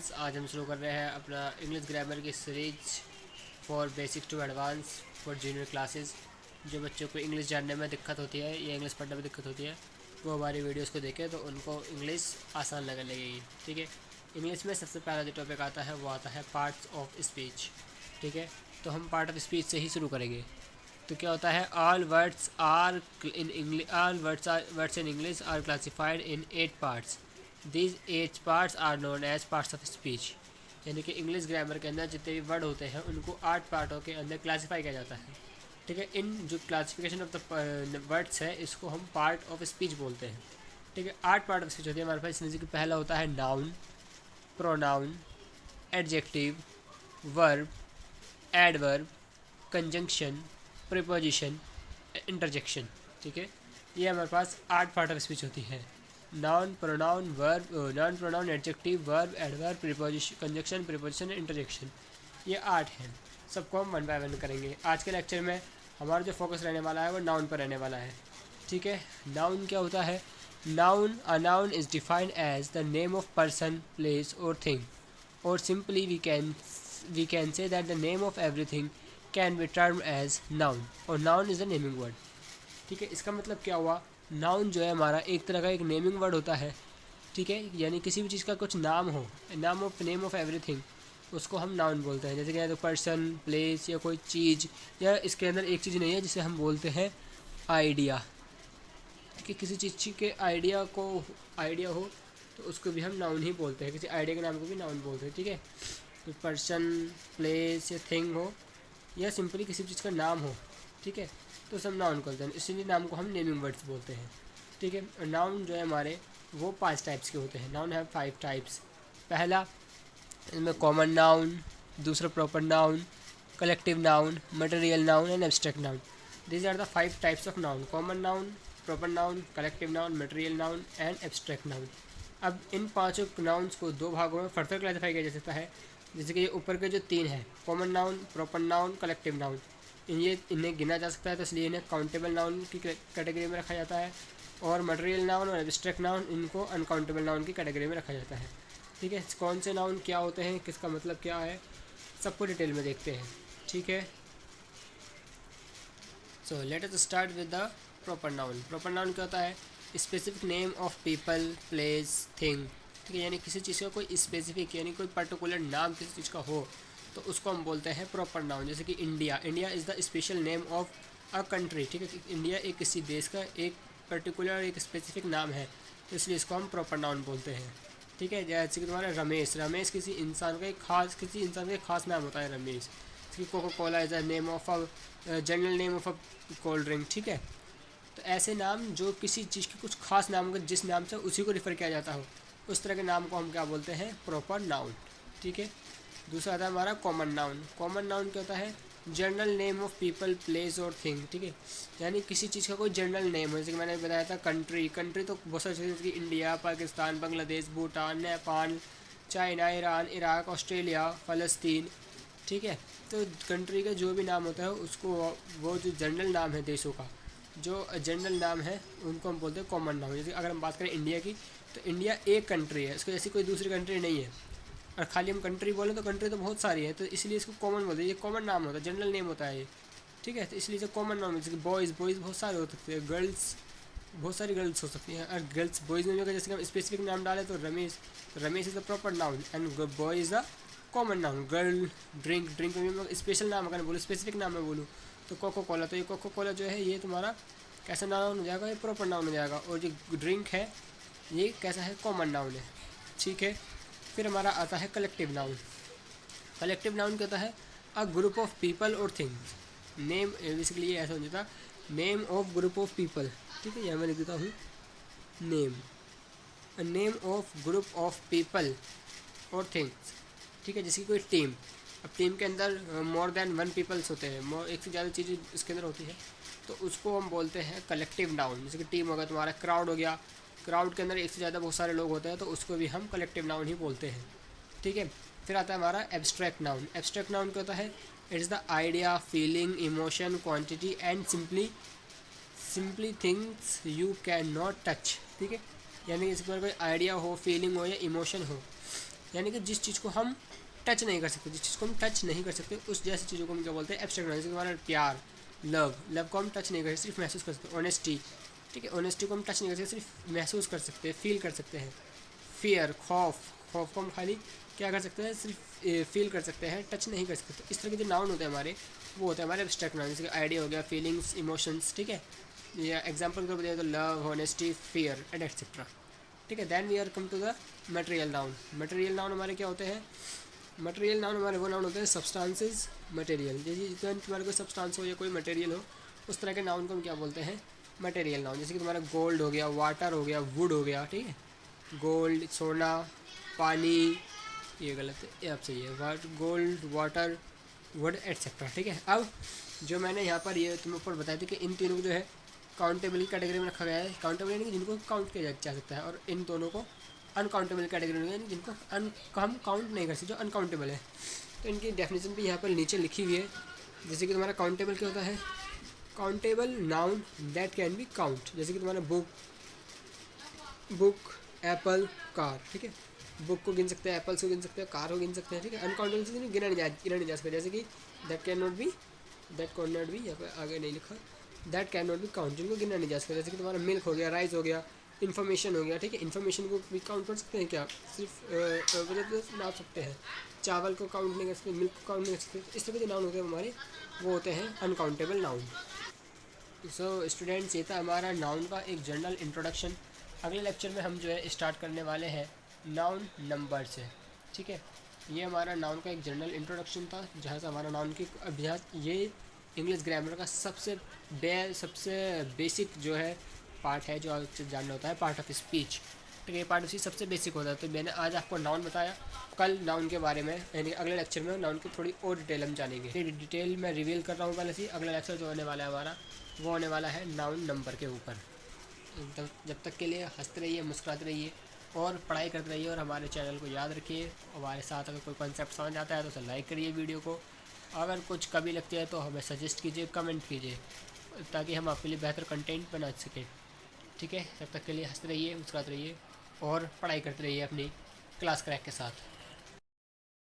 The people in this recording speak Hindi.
स्टूडेंट्स, आज हम शुरू कर रहे हैं अपना इंग्लिश ग्रामर की series for basic to advance for junior classes. जो बच्चों को इंग्लिश जानने में दिक्कत होती है या इंग्लिश पढ़ने में दिक्कत होती है वो हमारी वीडियोस को देखें तो उनको इंग्लिश आसान लगने लगेगी। ठीक है, इंग्लिश में सबसे पहला जो टॉपिक आता है वो आता है पार्ट्स ऑफ स्पीच। ठीक है, तो हम पार्ट ऑफ स्पीच से ही शुरू करेंगे। तो क्या होता है, all words in English are classified in 8 parts. These 8 parts are known as parts of speech. यानी कि इंग्लिश ग्रामर के अंदर जितने भी वर्ड होते हैं उनको 8 पार्टों के अंदर क्लासीफाई किया जाता है। ठीक है, इन जो क्लासिफिकेशन ऑफ द वर्ड्स है इसको हम पार्ट ऑफ स्पीच बोलते हैं। ठीक है, 8 पार्ट ऑफ स्पीच होती है हमारे पास। इसमें से पहला होता है noun, pronoun, adjective, verb, adverb, conjunction, preposition, interjection. ठीक है, ये हमारे पास 8 पार्ट ऑफ स्पीच होती है। Noun, pronoun, verb, noun, pronoun, adjective, verb, adverb, preposition, conjunction, preposition, interjection, ये 8 हैं। सबको हम वन बाय वन करेंगे। आज के लेक्चर में हमारा जो फोकस रहने वाला है वो नाउन पर रहने वाला है। ठीक है, नाउन क्या होता है? Noun, a noun is defined as the name of person, place और थिंग, और simply we can say that the name of everything can be term as noun, और noun is a naming word. ठीक है, इसका मतलब क्या हुआ? नाउन जो है हमारा एक तरह का एक नेमिंग वर्ड होता है। ठीक है, यानी किसी भी चीज़ का कुछ नाम हो, नेम ऑफ एवरीथिंग, उसको हम नाउन बोलते हैं। जैसे कि तो पर्सन, प्लेस या कोई चीज़, या इसके अंदर एक चीज़ नहीं है जिसे हम बोलते हैं आइडिया। ठीक है, किसी चीज़ के आइडिया हो तो उसको भी हम नाउन ही बोलते हैं। किसी आइडिया के नाम को भी नाउन बोलते हैं। ठीक है, तो पर्सन, प्लेस या थिंग हो या सिंपली किसी चीज़ का नाम हो, ठीक है, तो सब नाउन बोलते हैं। इसीलिए नाम को हम नेमिंग वर्ड्स बोलते हैं। ठीक है, और नाउन जो है हमारे वो 5 टाइप्स के होते हैं। नाउन है 5 टाइप्स। पहला इसमें कॉमन नाउन, दूसरा proper noun, collective noun, material noun and abstract noun. These are the 5 types of noun: common noun, proper noun, collective noun, material noun and abstract noun. अब इन 5 नाउन्स को 2 भागों में फर्दर क्लासीफाई किया जा सकता है। जैसे कि ये ऊपर के जो 3 हैं, common noun, proper noun, collective noun, इन्हें गिना जा सकता है, तो इसलिए इन्हें काउंटेबल नाउन की कैटेगरी में रखा जाता है। और मटेरियल नाउन और एब्स्ट्रैक्ट नाउन, इनको अनकाउंटेबल नाउन की कैटेगरी में रखा जाता है। ठीक है, कौन से नाउन क्या होते हैं, किसका मतलब क्या है, सबको डिटेल में देखते हैं। ठीक है, so let us start with the proper noun. Proper noun क्या होता है? Specific name of people, place, thing. ठीक है, यानी किसी चीज़ का कोई स्पेसिफिक यानी कोई पर्टिकुलर नाम किसी चीज़ का हो तो उसको हम बोलते हैं प्रॉपर नाउन। जैसे कि India is the special name of a country. ठीक है, कि इंडिया एक किसी देश का एक पर्टिकुलर एक स्पेसिफिक नाम है, तो इसलिए इसको हम प्रॉपर नाउन बोलते हैं। ठीक है, जैसे कि तुम्हारा रमेश किसी इंसान का एक खास नाम होता है रमेश। जैसे Coca Cola is the name of a general name of a cold drink. ठीक है, तो ऐसे नाम जो किसी चीज़ की कुछ खास नाम होगा जिस नाम से उसी को रिफ़र किया जाता हो, उस तरह के नाम को हम क्या बोलते हैं? Proper noun. ठीक है, दूसरा आता है हमारा कॉमन नाउन। कॉमन नाउन क्या होता है? General name of people, place और थिंग। ठीक है, यानी किसी चीज़ का कोई जनरल नेम हो। जैसे कि मैंने बताया था कंट्री तो बहुत सारी चीज़ें, जैसे कि India, Pakistan, Bangladesh, Bhutan, Nepal, China, Iran, Iraq, Australia, फ़लस्तीन। ठीक है, तो कंट्री का जो भी नाम होता है उसको, वो जो जनरल नाम है देशों का, जो जनरल नाम है उनको हम बोलते हैं कॉमन नाउन। जैसे अगर हम बात करें इंडिया की, तो इंडिया एक कंट्री है, इसको ऐसी कोई दूसरी कंट्री नहीं है। और खाली हम कंट्री बोलें तो कंट्री तो बहुत सारी है, तो इसलिए इसको कॉमन बोलते हैं। ये कॉमन नाम होता है, जनरल नेम होता है ये। ठीक है, तो इसलिए इसे कॉमन नाम, जैसे कि बॉयज़ बहुत सारे हो सकते हैं, गर्ल्स बहुत सारी गर्ल्स हो सकती हैं। और गर्ल्स बॉयज़ में भी जैसे कि हम स्पेसिफिक नाम डालें तो Ramesh is the proper noun and boy is the common noun. Girl, drink में भी स्पेशल नाम अगर बोलूँ, स्पेसिफिक नाम में बोलूँ तो कोको कोला, तो ये कोको कोला जो है ये तुम्हारा कैसा नाउन हो जाएगा? ये प्रॉपर नाउन हो जाएगा। और जो ड्रिंक है ये कैसा है? कॉमन नाउन है। ठीक है, फिर हमारा आता है कलेक्टिव नाउन। कलेक्टिव नाउन क्या होता है? अ ग्रुप ऑफ पीपल और थिंग्स। नेम बेसिकली ये ऐसा हो जाता है, name of group of people. ठीक है, यहाँ मैं लिख देता हूँ name, a name of group of people और थिंग्स। ठीक है, जैसे कोई टीम, अब टीम के अंदर मोर देन 1 पीपल्स होते हैं, एक से ज़्यादा चीज़ें इसके अंदर होती है, तो उसको हम बोलते हैं कलेक्टिव नाउन। जैसे कि टीम हो गया तुम्हारा, क्राउड हो गया, क्राउड के अंदर एक से ज़्यादा बहुत सारे लोग होते हैं, तो उसको भी हम कलेक्टिव नाउन ही बोलते हैं। ठीक है, फिर आता है हमारा एब्स्ट्रैक्ट नाउन। एब्स्ट्रैक्ट नाउन क्या होता है? It's the idea, feeling, emotion, quantity and simply things you can not touch. ठीक है, यानी जैसे कोई आइडिया हो, फीलिंग हो या इमोशन हो, यानी कि जिस चीज़ को हम टच नहीं कर सकते, जिस चीज़ को हम टच नहीं कर सकते उस जैसी चीज़ों को हम क्या बोलते हैं, एब्स्ट्रैक्ट नॉलेज। जैसे हमारा प्यार, लव को हम टच नहीं कर सकते, सिर्फ महसूस कर सकते हैं। ऑनेस्टी, ठीक है, ऑनेस्टी को हम टच नहीं कर सकते, सिर्फ महसूस कर सकते हैं, फील कर सकते हैं। फियर, खौफ को हम खाली क्या कर सकते हैं, सिर्फ फील कर सकते हैं, टच नहीं कर सकते। तो इस तरह के जो नाउन होते हैं हमारे, वो होते हैं हमारे एब्स्ट्रैक्ट नाउन। जैसे आइडिया हो गया, फीलिंग्स, इमोशंस, ठीक है, या एग्जाम्पल के तौर पर दिया तो love, honesty, fear and etcetera, ठीक है। Then we are come to the material noun. Material noun हमारे क्या होते हैं, मटेरियल नाउन हमारे वो नाउन होते हैं सब्सटेंसेस, मटेरियल। जैसे तुम्हारे कोई सब्सटेंस हो या कोई मटेरियल हो, उस तरह के नाउन को हम क्या बोलते हैं, मटेरियल नाउन। जैसे कि तुम्हारा गोल्ड हो गया, वाटर हो गया, वुड हो गया, ठीक है, गोल्ड, सोना, पानी, ये गलत है, ये आप सही है, गोल्ड, वाटर, वुड एटसेट्रा, ठीक है। अब जो मैंने यहाँ पर ये तुम्हें ऊपर बताया था कि इन तीनों को जो है काउंटेबल की कैटेगरी में रखा गया है। काउंटेबल यानी कि जिनको काउंट किया जा सकता है, और इन दोनों को अनकाउंटेबल कैटेगरी में, यानी जिनको हम काउंट नहीं कर सकते, जो अनकाउंटेबल है। तो इनकी डेफिनेशन भी यहाँ पर नीचे लिखी हुई है। जैसे कि तुम्हारा काउंटेबल क्या होता है, countable noun that can be count. जैसे कि तुम्हारा बुक, एप्पल, कार, ठीक है, बुक को गिन सकते हैं, एप्पल्स को गिन सकते हैं, कार को गिन सकते हैं, ठीक है। अनकाउंटेबल चीज़ गिना नहीं जा सकता। जैसे कि दैट कैन नॉट बी, यहाँ पर आगे नहीं लिखा, that can not be count, जिनको गिना नहीं जा सकता। जैसे कि तुम्हारा मिल्क हो गया, राइस हो गया, इन्फॉर्मेशन हो गया, ठीक है, इन्फॉर्मेशन को भी काउंट कर सकते हैं क्या, सिर्फ वजह नाप सकते हैं। चावल को काउंट नहीं कर सकते, मिल्क को काउंट नहीं कर सकते। इस तरह के जो नाउन होते हैं हमारे, वो होते हैं अनकाउंटेबल नाउन। सो स्टूडेंट्स, ये था हमारा नाउन का एक जनरल इंट्रोडक्शन। अगले लेक्चर में हम जो है स्टार्ट करने वाले हैं नाउन नंबर से, ठीक है। ये हमारा नाउन का एक जनरल इंट्रोडक्शन था, जहाँ से हमारा नाउन की अभ्यास, ये इंग्लिश ग्रामर का सबसे बेसिक जो है पार्ट है, जो आपको जानना होता है, पार्ट ऑफ स्पीच, ठीक है। ये पार्ट उसी सबसे बेसिक होता है। तो मैंने आज आपको नाउन बताया, कल नाउन के बारे में, यानी अगले लेक्चर में नाउन की थोड़ी और डिटेल हम जानेंगे। डिटेल मैं रिवील कर रहा हूँ पहले से। अगला लेक्चर जो होने वाला है हमारा, वो होने वाला है नाउन नंबर के ऊपर। जब तक के लिए हंसते रहिए, मुस्कुराते रहिए और पढ़ाई करते रहिए, और हमारे चैनल को याद रखिए। हमारे साथ अगर कोई कॉन्सेप्ट समझ आता है तो उसे लाइक करिए वीडियो को। अगर कुछ कमी लगती है तो हमें सजेस्ट कीजिए, कमेंट कीजिए, ताकि हम आपके लिए बेहतर कंटेंट बना सकें, ठीक है। तब तक के लिए हंसते रहिए, मुस्कुराते रहिए और पढ़ाई करते रहिए अपनी क्लास क्रैक के साथ।